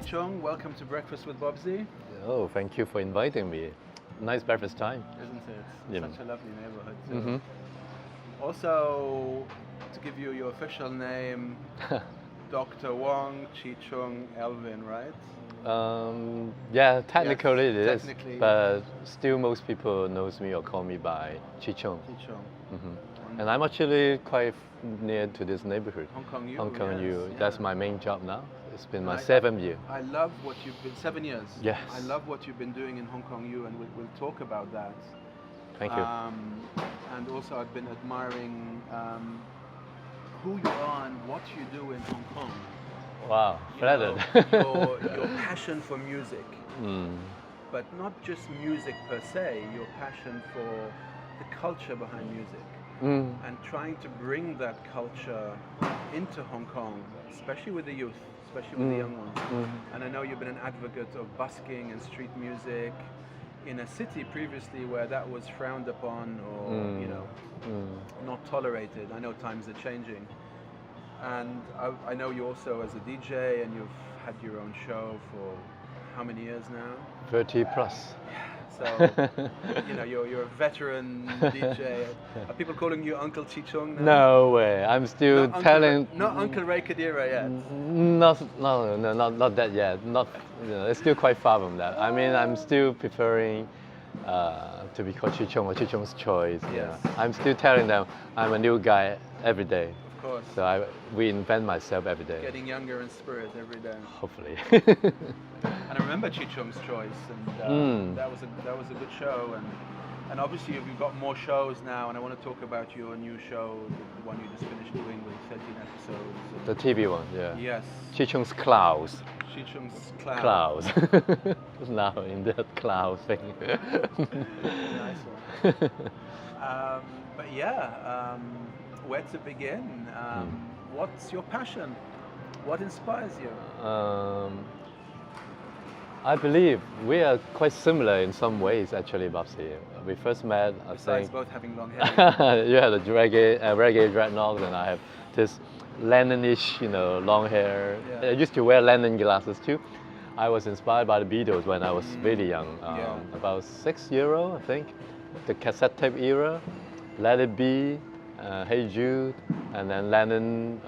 Chung. Welcome to Breakfast with Bobsy. Oh, thank you for inviting me. Nice breakfast time. Isn't it? Yeah. Such a lovely neighborhood too. Also, to give you your official name, Dr. Wong Chi Chung Alvin, right? Yeah, technically Yes, it is, technically. but still most people knows me or call me by Chi Chung. Chi Chung. And I'm actually quite near to this neighborhood. Hong Kong U. Hong Kong yes, U. yeah. That's my main job now. It's been my And 7th year. I love what you've been, 7 years. Yes. I love what you've been doing in Hong Kong U, and we'll talk about that. Thank you. And also I've been admiring who you are and what you do in Hong Kong. Wow, You flattered. know, your passion for music, but not just music per se, your passion for the culture behind music. And trying to bring that culture into Hong Kong, especially with the youth, especially with the young ones. And I know you've been an advocate of busking and street music in a city previously where that was frowned upon or not tolerated. I know times are changing. And I know you also as a DJ, and you've had your own show for how many years now? 30 plus. So, you know, you're a veteran DJ. Are people calling you Uncle Chi Chung now? No way. I'm still telling. Not Uncle Ray Kadira yet. Not that yet. Not, it's still quite far from that. I mean, I'm still preferring to be called Chi Chung or Chi Chung's choice. Yes. I'm still telling them I'm a new guy every day. Of course. So I reinvent myself every day. Getting younger in spirit every day. Hopefully. And I remember Chi Chung's choice, and that was a good show. And obviously you've got more shows now, and I want to talk about your new show, the one you just finished doing with 13 episodes. The TV one, yeah. Yes. Chi Chung's Clouds. Chi Chung's Cloud. Clouds. Now in that cloud thing. Nice one. But yeah, where to begin? What's your passion? What inspires you? I believe we are quite similar in some ways, actually, Bobsy. We first met, I Besides think. both having long hair. You had a reggae dreadnought, and I have this Lennon-ish, long hair. Yeah. I used to wear Lennon glasses too. I was inspired by the Beatles when I was really young, about 6 year old, I think. The cassette tape era, Let It Be, Hey Jude, and then Lennon,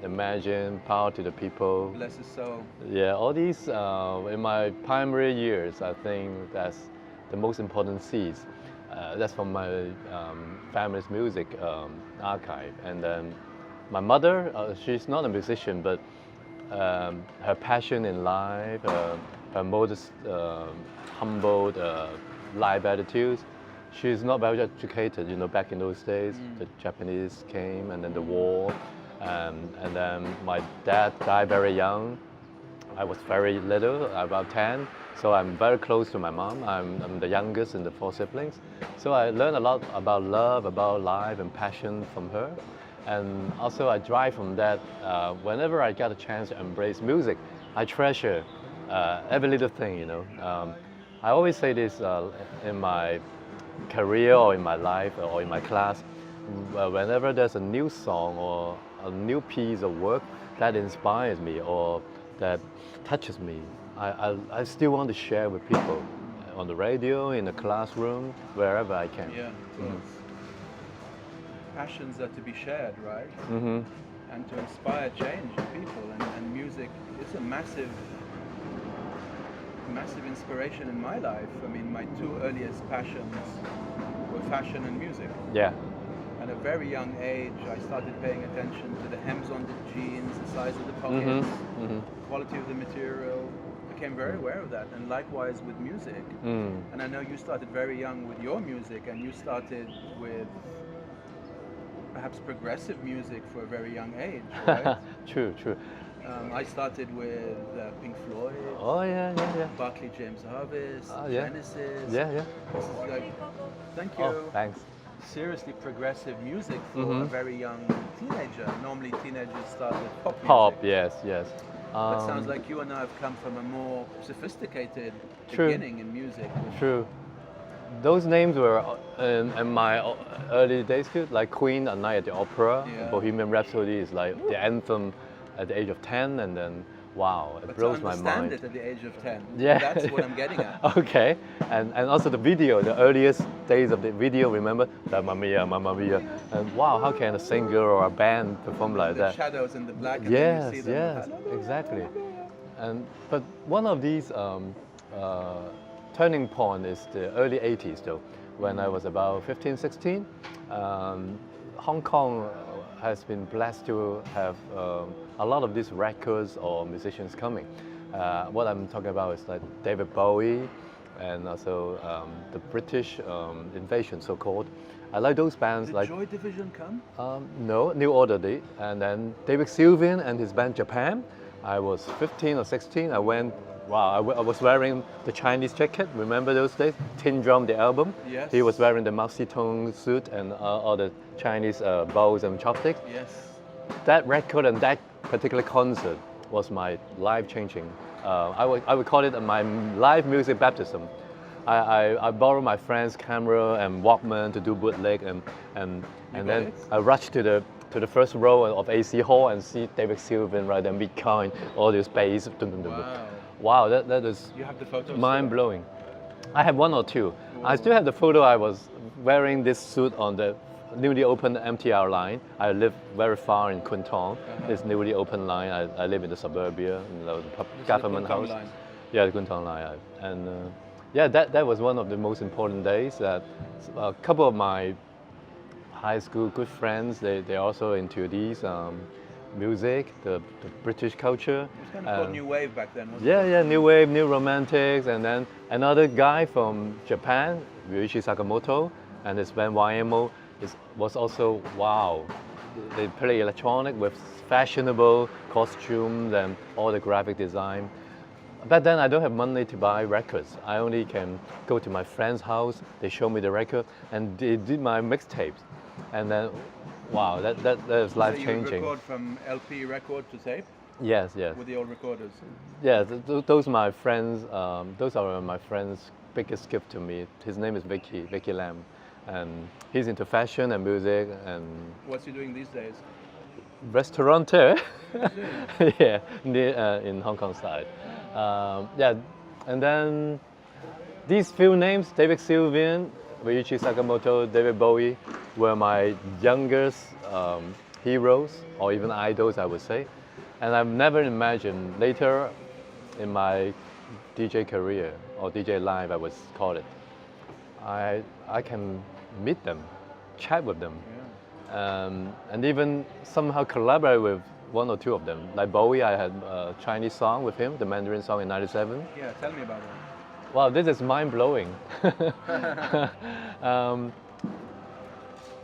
Imagine, Power to the People. Bless his soul. Yeah, all these in my primary years, I think that's the most important seeds. That's from my family's music archive. And then my mother, she's not a musician, but her passion in life, her modest, humbled life attitudes. She's not well educated, back in those days. The Japanese came, and then the war, and then my dad died very young. I was very little, about 10, so I'm very close to my mom. I'm the youngest in the 4 siblings. So I learned a lot about love, about life and passion from her. And also I drive from that. Whenever I get a chance to embrace music, I treasure every little thing, I always say this in my career or in my life or in my class. Whenever there's a new song or a new piece of work that inspires me or that touches me, I still want to share with people on the radio, in the classroom, wherever I can. Yeah, of course. Passions are to be shared, right? And to inspire change in people, and music is a massive inspiration in my life. I mean, my 2 earliest passions were fashion and music. Yeah. At a very young age, I started paying attention to the hems on the jeans, the size of the pockets, quality of the material. Became very aware of that, and likewise with music. And I know you started very young with your music, and you started with perhaps progressive music for a very young age, right? True. I started with Pink Floyd. Oh yeah. Barclay James Harvest, Yeah. Genesis. Yeah. This is like, thank you. Oh, thanks. Seriously progressive music for a very young teenager. Normally teenagers start with pop music. Pop, yes. But it sounds like you and I have come from a more sophisticated True. beginning in music. True. Those names were in my early days too, like Queen, A Night at the Opera. Yeah. Bohemian Rhapsody is like the anthem at the age of 10, and then wow, it But blows to my understand mind. it at the age of 10, Yeah. that's what I'm getting at. Okay, and also the video, the earliest days of the video, remember? Mamma Mia, Mamma Mia. And wow, how can a singer or a band perform like The that? shadows in the black, and then you see Yes, them. yes, exactly. But one of these turning point is the early 80s though, when I was about 15, 16. Hong Kong has been blessed to have a lot of these records or musicians coming. What I'm talking about is like David Bowie and also the British invasion, so-called. I like those bands. Did like Joy Division come? no, New Order did. And then David Sylvian and his band Japan. I was 15 or 16. I went, wow, I was wearing the Chinese jacket. Remember those days? Tin Drum, the album? Yes. He was wearing the Mao Zedong suit and all the Chinese bowls and chopsticks. Yes. That record and that particular concert was my life-changing. I would call it my live music baptism. I borrowed my friend's camera and Walkman to do bootleg, and then it? I rushed to the first row of AC Hall and see David Sylvian right there, behind all this bass. Wow. Wow, that is You have the photos? mind blowing. I have one or two. I still have the photo. I was wearing this suit on the newly opened MTR line. I live very far in Kwun Tong. This newly opened line. I live in the suburbia, in the government Kwun Tong house. line. Yeah, the Kwun Tong line. And yeah, that was one of the most important days. That a couple of my high school good friends, they're also into these music, the British culture. It was kind of called New Wave back then, wasn't it? Yeah, New Wave, New Romantics, and then another guy from Japan, Ryuichi Sakamoto, and his band YMO was also, wow. They play electronic with fashionable costumes and all the graphic design. Back then, I don't have money to buy records. I only can go to my friend's house. They show me the record, and they did my mixtapes. And then, wow, that is life So you changing. record from LP record to tape Yes, yes. with the old recorders. Yeah, those my friends. Those are my friends' biggest gift to me. His name is Vicky Lam, and he's into fashion and music and What's he doing these days? restaurateur. Yeah, in Hong Kong side. Yeah, and then these few names: David Sylvian, Ryuichi Sakamoto, David Bowie, were my youngest heroes or even idols, I would say. And I've never imagined later in my DJ career or DJ life, I would call it, I can meet them, chat with them, and even somehow collaborate with one or two of them. Like Bowie, I had a Chinese song with him, the Mandarin song in '97. Yeah, tell me about that. Wow, this is mind-blowing.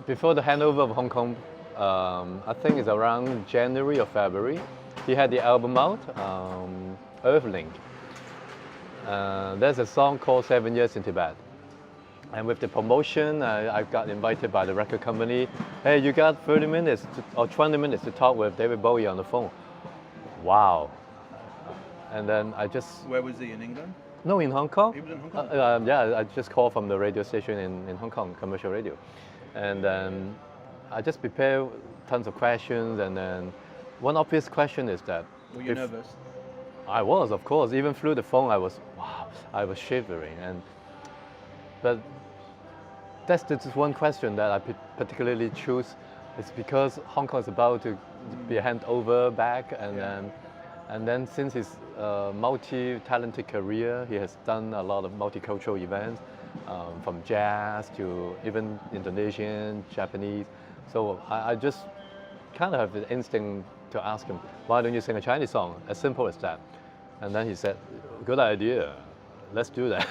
Before the handover of Hong Kong, I think it's around January or February, he had the album out, Earthlink. There's a song called 7 Years in Tibet. And with the promotion, I got invited by the record company. Hey, you got 30 minutes or 20 minutes to talk with David Bowie on the phone. Wow. And then I just... Where was he, in England? No, in Hong Kong. He was in Hong Kong? Yeah, I just called from the radio station in Hong Kong, commercial radio. And then I just prepared tons of questions. And then one obvious question is that... Were you nervous? I was, of course. Even through the phone, I was shivering. But that's just one question that I particularly choose. It's because Hong Kong is about to be handed over back, and then since his multi-talented career, he has done a lot of multicultural events, from jazz to even Indonesian, Japanese. So I just kind of have the instinct to ask him, why don't you sing a Chinese song? As simple as that. And then he said, good idea. Let's do that.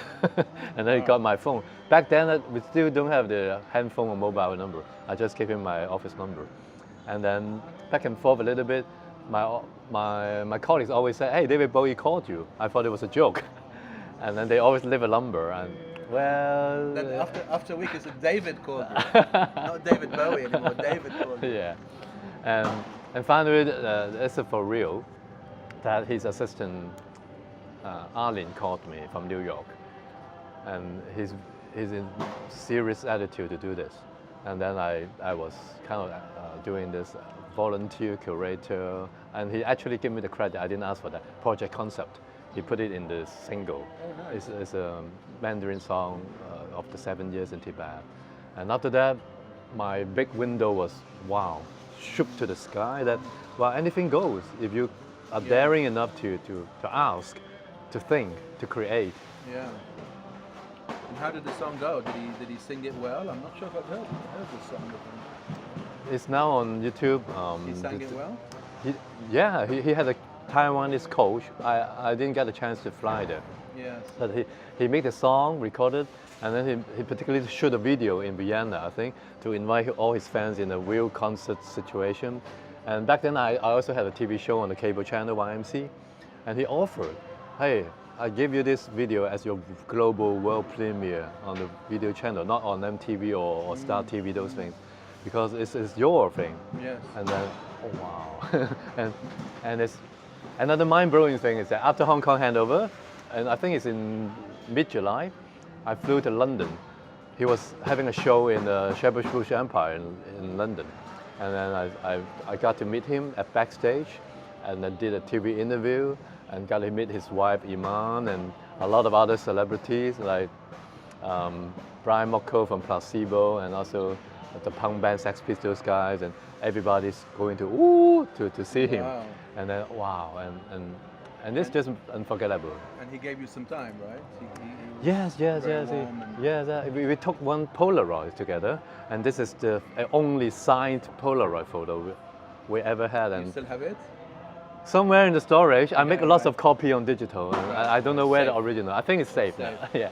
And then he got my phone. Back then, we still don't have the handphone or mobile number. I just gave him my office number. And then back and forth a little bit, my colleagues always say, hey, David Bowie called you. I thought it was a joke. And then they always leave a number. And well... Then after a week, it's David called you. Not David Bowie anymore, David called you. Yeah. And finally, it's for real that his assistant, Arlene, called me from New York, and he's in serious attitude to do this. And then I was kind of doing this volunteer curator, and he actually gave me the credit. I didn't ask for that project concept. He put it in the single. Oh, nice. It's a Mandarin song of the 7 years in Tibet. And after that, my big window was, wow, shook to the sky that, well, anything goes if you are daring enough to ask, to think, to create. Yeah. And how did the song go? Did he sing it well? I'm not sure if I've heard the song before. It's now on YouTube. He sang it well? He had a Taiwanese coach. I didn't get a chance to fly there. Yes. But he made a song, recorded, and then he particularly shot a video in Vienna, I think, to invite all his fans in a real concert situation. And back then I also had a TV show on the cable channel, YMC, and he offered, hey, I give you this video as your global world premiere on the video channel, not on MTV or Star TV, those things, because it's your thing. Yes. And then, oh wow. and it's another mind-blowing thing is that after Hong Kong handover, and I think it's in mid-July, I flew to London. He was having a show in the Shepherd's Bush Empire in London. And then I got to meet him at backstage, and I did a TV interview, and got to meet his wife Iman, and a lot of other celebrities like Brian Mocco from Placebo, and also the punk band Sex Pistols guys, and everybody's going to see him. Wow. And then wow, and it's just unforgettable. And he gave you some time, right? Yes. We took one Polaroid together, and this is the only signed Polaroid photo we ever had. And you still have it? Somewhere in the storage. I make lots right. of copy on digital. And I don't know where the original. I think it's safe. Safe. Now. Yeah.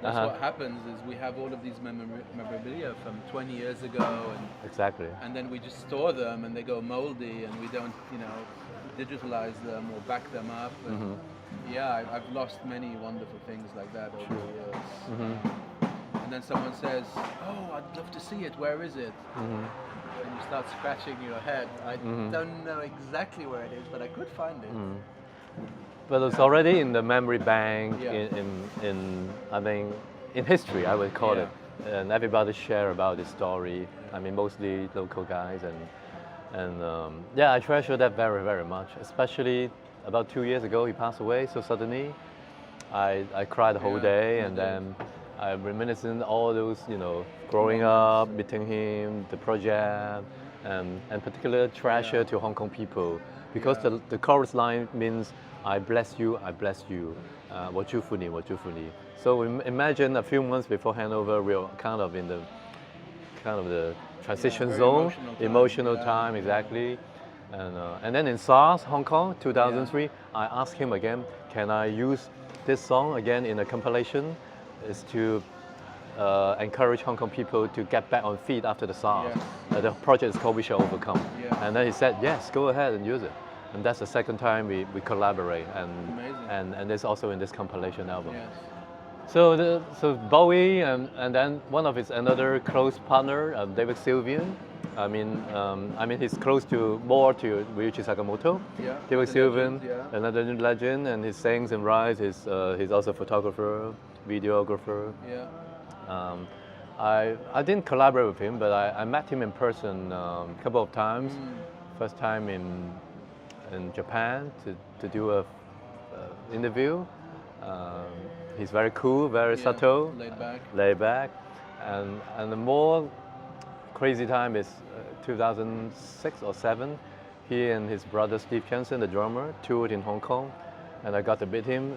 That's what happens is we have all of these memorabilia from 20 years ago, and exactly. And then we just store them, and they go moldy, and we don't, digitalize them or back them up. And yeah, I've lost many wonderful things like that over the years. And then someone says, "Oh, I'd love to see it. Where is it?" And you start scratching your head. I don't know exactly where it is, but I could find it. But it's already in the memory bank, Yeah. I think, in history, I would call it. And everybody share about this story. I mean, mostly local guys. And I treasure that very, very much. Especially about 2 years ago, he passed away so suddenly. I cried the whole day, and then I reminiscent all those, growing up, meeting him, the project, and particular treasure to Hong Kong people. Because the chorus line means, I bless you, 我祝福你, 我祝福你. So imagine a few months before handover, we were kind of in the transition zone, emotional time, exactly. And then in SARS, Hong Kong, 2003, I asked him again, can I use this song again in a compilation? Is to encourage Hong Kong people to get back on feet after the SARS. The project is called We Shall Overcome. And then he said, yes, go ahead and use it. And that's the second time we collaborate, and it's also in this compilation album. Yes. So Bowie, and then one of his another close partner, David Sylvian. I mean he's close more to Ryuichi Sakamoto. Yeah. David Sylvian, legend, another legend, and he sings and writes. He's also a photographer, videographer. Yeah. I didn't collaborate with him, but I met him in person a couple of times. First time in Japan to do a interview. He's very cool, very subtle, laid back, and the more crazy time is 2006 or 7. He and his brother Steve Jensen, the drummer, toured in Hong Kong, and I got to meet him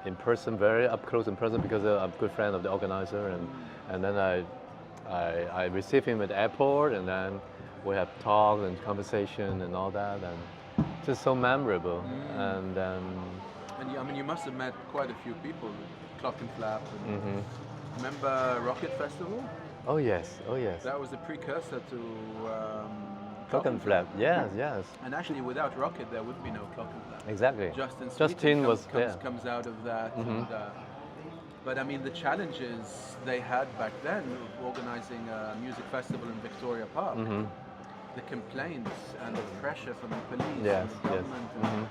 in person, very up close in person, because I'm a good friend of the organizer, and then I received him at the airport, and then we have talk and conversation and all that, and just so memorable. And I mean, you must have met quite a few people, Clock and Flap. And remember Rocket Festival? Oh yes. That was the precursor to Clock and Flap. Yes. And actually, without Rocket, there would be no Clock and Flap. Exactly. Justin comes out of that. But I mean, the challenges they had back then, organizing a music festival in Victoria Park, the complaints and the pressure from the police and the government, and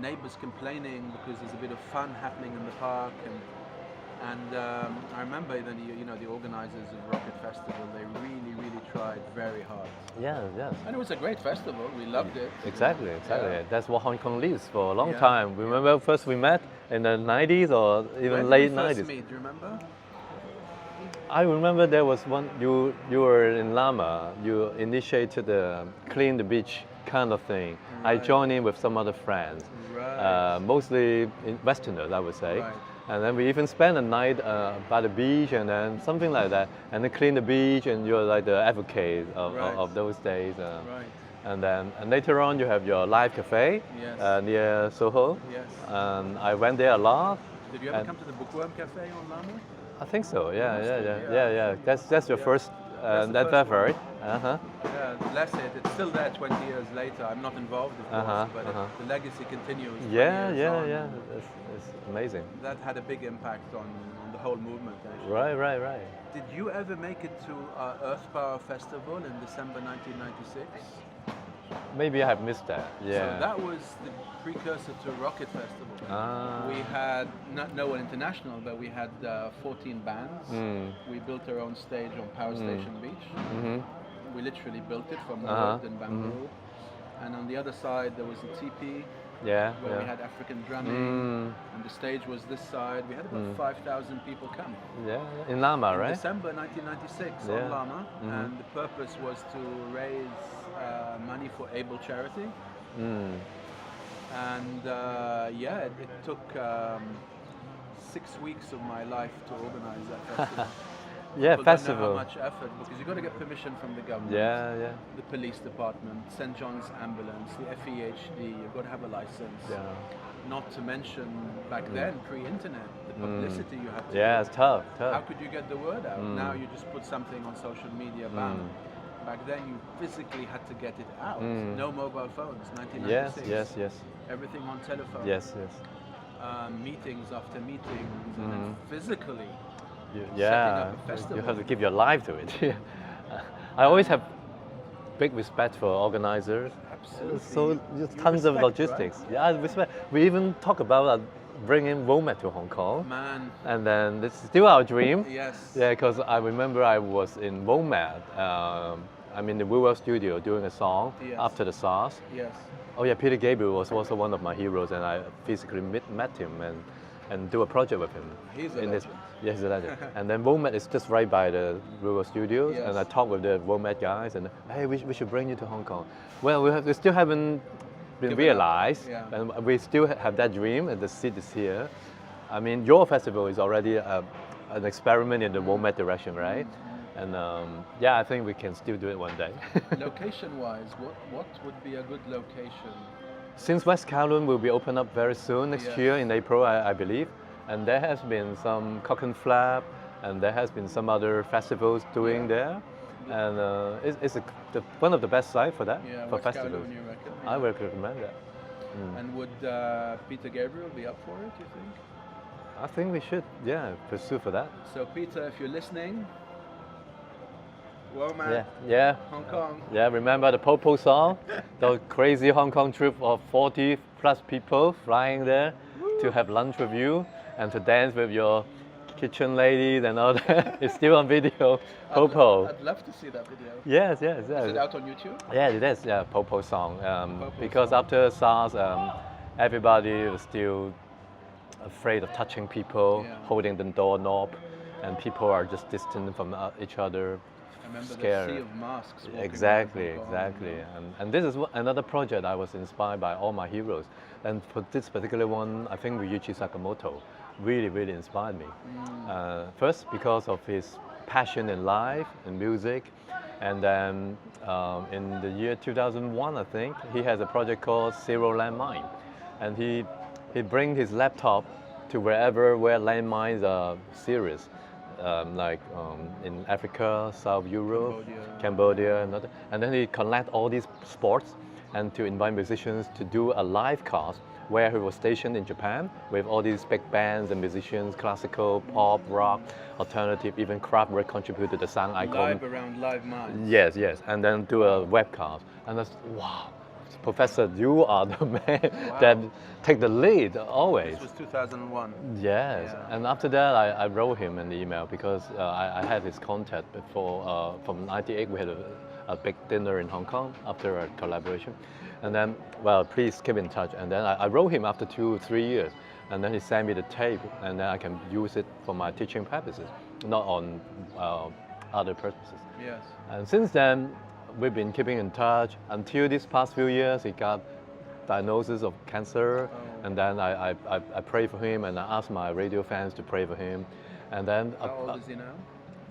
neighbors complaining because there's a bit of fun happening in the park, And I remember then the organizers of Rocket Festival, they really, really tried very hard. Yeah, yes. And it was a great festival. We loved it. Exactly. Yeah. That's what Hong Kong lives for a long Yeah, time. Remember first we met in the 90s or even When late did we 90s? first meet? Do you remember? I remember there was one, you were in Lamma, you initiated the clean the beach kind of thing. I Right. joined in with some other friends, Right. mostly Westerners, I would say. Right. And then we even spent a night by the beach and then something like that. And then clean the beach and you're like the advocate Right. of those days. Right. And later on you have your live cafe Yes. near Soho. Yes. And I went there a lot. Did you ever and- come to the Bookworm Cafe on Lamma? I think so. Yeah, must yeah, have, yeah, yeah. yeah. That's your Yeah. first. That's the That's first ever, one. right? Uh-huh. Yeah, bless it. It's still there 20 years later. I'm not involved, of course, Uh-huh, but uh-huh. the legacy continues. 20 Yeah, years yeah, on. yeah. It's amazing. That had a big impact on the whole movement, actually. Right. Did you ever make it to our Earth Power Festival in December 1996? Maybe I have missed that. Yeah. So that was the precursor to Rocket Festival. Ah. We had no one international, but we had 14 bands. We built our own stage on Power Station Beach. Mm-hmm. We literally built it from Uh-huh. wood and bamboo. And on the other side there was a teepee Yeah. where we Yeah. had African drumming, and the stage was this side. We had about 5,000 people come. Yeah. In Lamma, In right? December 1996 Yeah. on Lamma, and the purpose was to raise money for Able Charity. And it took 6 weeks of my life to organize that festival. Yeah, People festival. don't know how much effort, because you've got to get permission from the government, Yeah. the police department, St. John's Ambulance, the FEHD. You've got to have a license. Yeah. Not to mention back then, pre-internet, the publicity you had to Yeah, do. it's tough. How could you get the word out? Now you just put something on social media, bam. Back then you physically had to get it out. No mobile phones, 1996. Yes. Everything on telephone. Yes. Meetings after meetings, and then physically. Yeah. up a festival. You have to give your life to it. I always have big respect for organizers. Absolutely. So just tons of respect, logistics. right? Yeah, respect. We even talk about bringing WOMAD to Hong Kong. Man, And then it's still our dream. yes. Yeah, because I remember I was in WOMAD. I'm in the Woo Studio doing a song Yes. after the SARS. Yes. Oh yeah, Peter Gabriel was also one of my heroes, and I physically met him and do a project with him. He's a in legend. Yes, he's a legend. And then WOMAD is just right by the Rural Studios, Yes. and I talked with the WOMAD guys, and hey, we should bring you to Hong Kong. Well, we still haven't been Given up. realized, Yeah. and we still have that dream, and the seed is here. I mean, your festival is already an experiment in the WOMAD direction, right? And I think we can still do it one day. Location-wise, what would be a good location? Since West Kowloon will be open up very soon next Yes. year in April, I believe, and there has been some cock and flap, and there has been some other festivals doing there, and it's one of the best sites for that, Yeah, for West festivals. Kowloon, you reckon? I would recommend that. And would Peter Gabriel be up for it, you think? I think we should, pursue for that. So Peter, if you're listening, well, man, Yeah. Hong Kong. Yeah, remember the Popo song? The crazy Hong Kong trip of 40 plus people flying there to have lunch with you and to dance with your kitchen ladies and all that. It's still on video. Popo. I'd love to see that video. Yes. Is it out on YouTube? Yeah, it is. Yeah, Popo song. Popo Because song. after SARS, everybody was still afraid of touching people, Yeah. holding the doorknob, and people are just distant from each other. I remember Scared. the sea of masks. walking around Exactly. Hong Kong. And this is another project I was inspired by all my heroes. And for this particular one, I think Ryuichi Sakamoto really inspired me. First, because of his passion in life and music. And then in the year 2001, I think, he has a project called Zero Landmine. And he brings his laptop to where landmines are serious. In Africa, South Europe, Cambodia, and then he collect all these sports and to invite musicians to do a live cast where he was stationed in Japan with all these big bands and musicians, classical, pop, rock, alternative, even Kraftwerk contributed to the sound icon. Live around Live Minds. Yes, and then do a webcast, and that's wow. Professor, you are the man that take the lead always. This was 2001. Yes, Yeah. and after that I wrote him an email because I had his contact before. From '98 we had a big dinner in Hong Kong after our collaboration. And then, well, please keep in touch. And then I wrote him after 2 or 3 years. And then he sent me the tape, and then I can use it for my teaching purposes, not on other purposes. Yes. And since then, we've been keeping in touch until these past few years. He got diagnosis of cancer, and then I prayed for him, and I asked my radio fans to pray for him. And then How old is he now?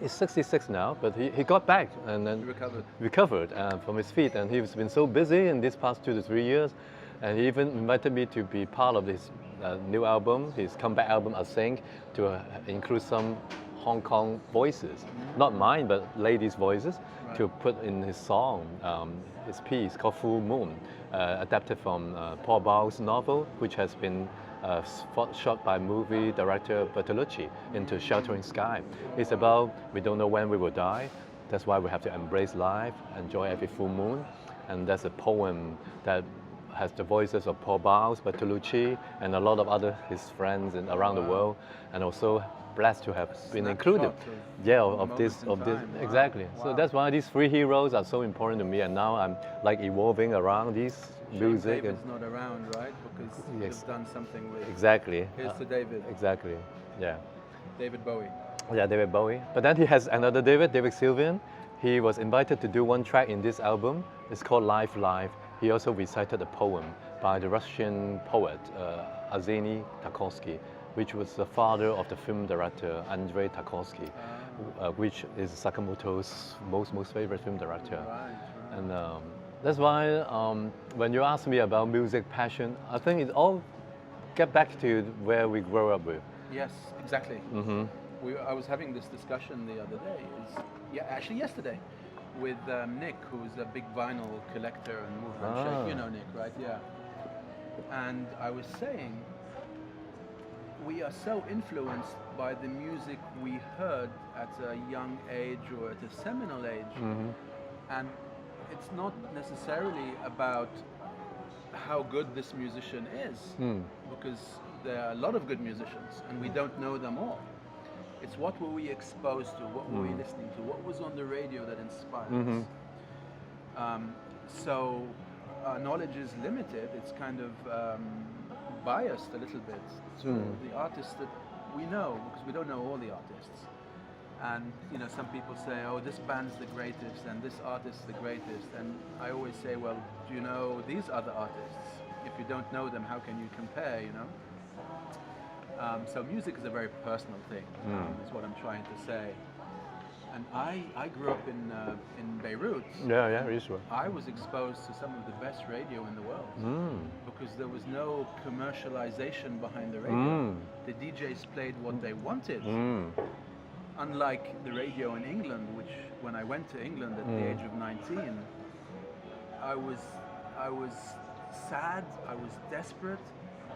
he's 66 now, but he got back and then He recovered from his feet, and he's been so busy in these past 2 to 3 years, and he even invited me to be part of his new album, his comeback album, I think, to include some Hong Kong voices, not mine, but ladies' voices, to put in his song, his piece called Full Moon, adapted from Paul Bau's novel, which has been shot by movie director Bertolucci into Sheltering Sky. It's about we don't know when we will die. That's why we have to embrace life, enjoy every full moon. And that's a poem that has the voices of Paul Bau's, Bertolucci, and a lot of other his friends around the world, and also blessed to have been included. Of this. Exactly. Wow. So that's why these 3 heroes are so important to me, and now I'm like evolving around these music. David's not around, right? Because he's done something with. Exactly. Here's to David. Exactly. Yeah. David Bowie. Yeah, David Bowie. But then he has another David Sylvian. He was invited to do one track in this album. It's called Life Life. He also recited a poem by the Russian poet Arseny Tarkovsky, which was the father of the film director Andrei Tarkovsky, which is Sakamoto's most favorite film director. Right. And that's why when you ask me about music passion, I think it all get back to where we grew up with. Yes, exactly. Mm-hmm. I was having this discussion the other day, actually yesterday, with Nick, who's a big vinyl collector and mover and shake. You know Nick, right? Yeah. And I was saying, we are so influenced by the music we heard at a young age or at a seminal age. Mm-hmm. And it's not necessarily about how good this musician is, because there are a lot of good musicians and we don't know them all. It's what were we exposed to, what were we listening to, what was on the radio that inspired us. So our knowledge is limited, it's kind of biased a little bit to the artists that we know, because we don't know all the artists. And some people say, oh, this band's the greatest and this artist's the greatest. And I always say, well, do you know these other artists? If you don't know them, how can you compare, So music is a very personal thing, is what I'm trying to say. And I grew up in Beirut. Yeah, Israel. I was exposed to some of the best radio in the world because there was no commercialization behind the radio. The DJs played what they wanted. Unlike the radio in England, which when I went to England at the age of 19, I was sad, I was desperate.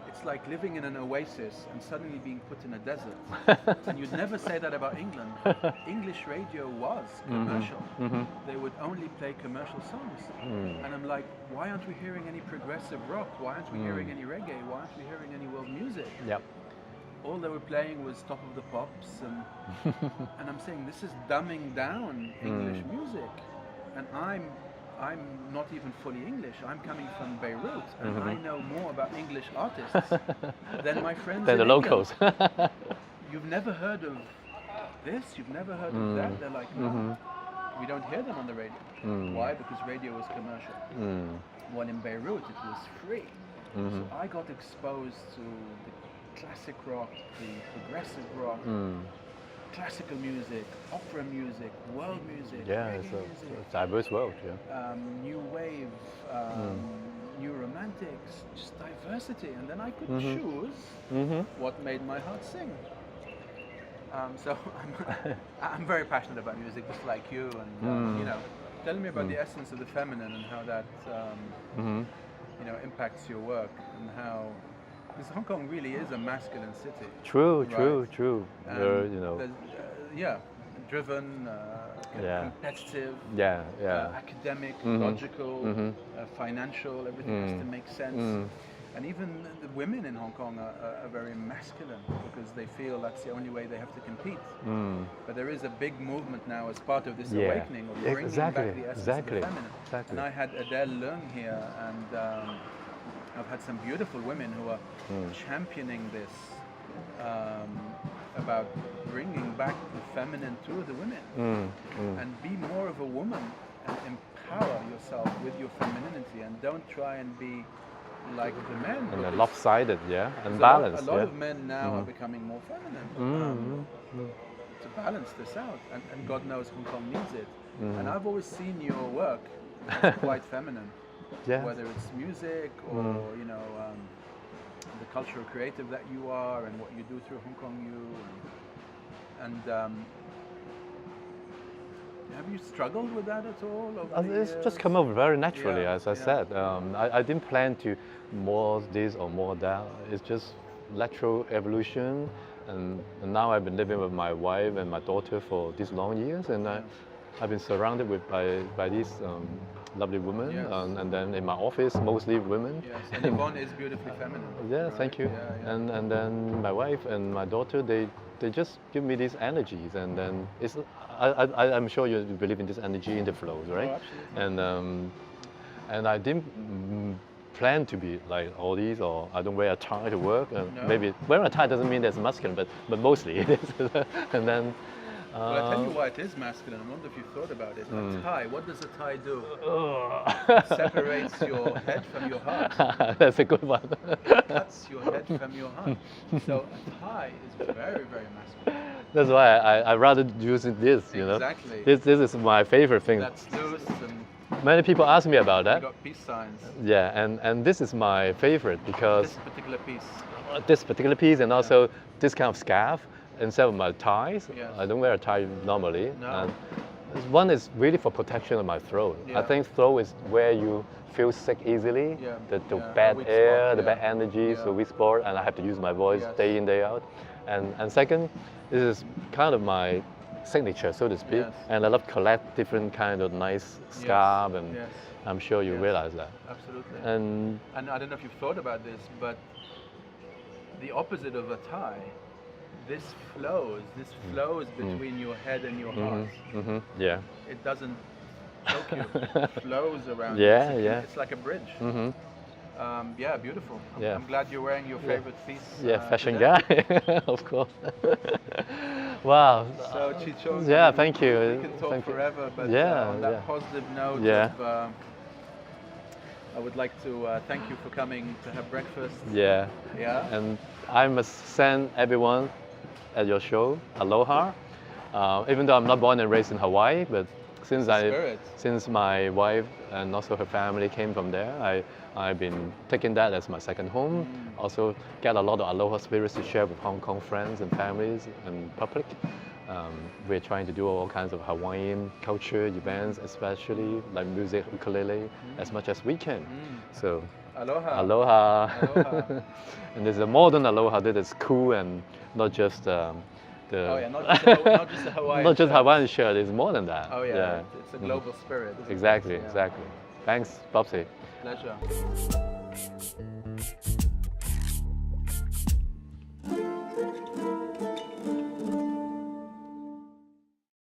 It's like living in an oasis and suddenly being put in a desert. And you'd never say that about England. English radio was commercial. They would only play commercial songs. And I'm like, why aren't we hearing any progressive rock? Why aren't we hearing any reggae? Why aren't we hearing any world music? Yep. All they were playing was Top of the Pops, and I'm saying this is dumbing down English music, and I'm not even fully English. I'm coming from Beirut, and I know more about English artists than my friends than in the England. locals. You've never heard of this? You've never heard of that? They're like, no, we don't hear them on the radio. Why? Because radio was commercial. Well, in Beirut, it was free. So I got exposed to the classic rock, the progressive rock, classical music, opera music, world music, it's a diverse world. Yeah. New wave, new romantics, just diversity, and then I could choose what made my heart sing. So I'm very passionate about music, just like you, and telling me about the essence of the feminine and how that impacts your work, and how. Because Hong Kong really is a masculine city. True. Right? True. driven, Yeah. competitive, Yeah. academic, Mhm. logical, Mhm. financial. Everything has to make sense. Mm. And even the women in Hong Kong are very masculine because they feel that's the only way they have to compete. Mm. But there is a big movement now as part of this Yeah. awakening of bringing Exactly. back the essence Exactly. of the feminine. Exactly. And I had Adele Leung here, and I've had some beautiful women who are championing this about bringing back the feminine to the women and be more of a woman and empower yourself with your femininity and don't try and be like the men. And because lopsided, yeah, and a balanced. lot yeah. of men now are becoming more feminine to balance this out, and God knows Hong Kong needs it. And I've always seen your work as quite feminine, Yeah. whether it's music or you know the cultural creative that you are and what you do through Hong Kong U. And have you struggled with that at all? Over the It's years? just come over very naturally, Yeah, as I yeah. said. I didn't plan to more this or more that. It's just natural evolution. And now I've been living with my wife and my daughter for these long years, and I've been surrounded by these lovely women, Yes. and then in my office, mostly women. Yes, and Yvonne is beautifully feminine. Yeah, right? thank you. Yeah. And then my wife and my daughter, they just give me these energies, and then I'm sure you believe in this energy in the flows, right? Oh, absolutely. And I didn't plan to be like all these, or I don't wear a tie to work. No. Maybe wearing a tie doesn't mean that's masculine, but mostly it is. And then. Well, I tell you why it is masculine. I wonder if you've thought about it. A tie, what does a tie do? It separates your head from your heart. That's a good one. It cuts your head from your heart. So a tie is very, very masculine. That's why I rather use this, you know. Exactly. This is my favorite thing. That's loose and Many people ask me about you that. got peace signs. Yeah, and this is my favorite because This particular piece. this particular piece and also this kind of scarf instead of my ties. Yes. I don't wear a tie normally. No. And one is really for protection of my throat. Yeah. I think throat is where you feel sick easily. Yeah. The Yeah, a bad weak air, spot, the yeah. bad energy, Yeah. so weak spot, and I have to use my voice Yes. day in, day out. And second, this is kind of my signature, so to speak. Yes. And I love collect different kind of nice scarf, and Yes. I'm sure you Yes. realize that. Absolutely. And And I don't know if you've thought about this, but the opposite of a tie, this flows between your head and your heart. yeah. It doesn't choke you. It flows around. Yeah, you. yeah. It's like a bridge. Yeah, beautiful. Yeah. I'm glad you're wearing your favorite piece. Yeah, fashion today. guy, of course. Wow. So Chi Chung, Yeah, I mean, thank you. We can talk Thank you. forever, but Yeah, on that yeah. positive note, Yeah. I would like to thank you for coming to have breakfast. Yeah. Yeah. And I must send everyone at your show aloha. Even though I'm not born and raised in Hawaii, but Spirit. since my wife and also her family came from there, I've been taking that as my second home. Also get a lot of aloha spirits to share with Hong Kong friends and families and public. We're trying to do all kinds of Hawaiian culture events, especially like music, ukulele, as much as we can. So Aloha. aloha. Aloha. And there's a modern aloha that is cool and not just Oh yeah, not just a Hawaiian. not just shirt. Hawaiian shirt. It's more than that. Oh yeah, it's a global spirit. isn't it? Exactly, Yeah. exactly. Thanks, Bobsy. Pleasure.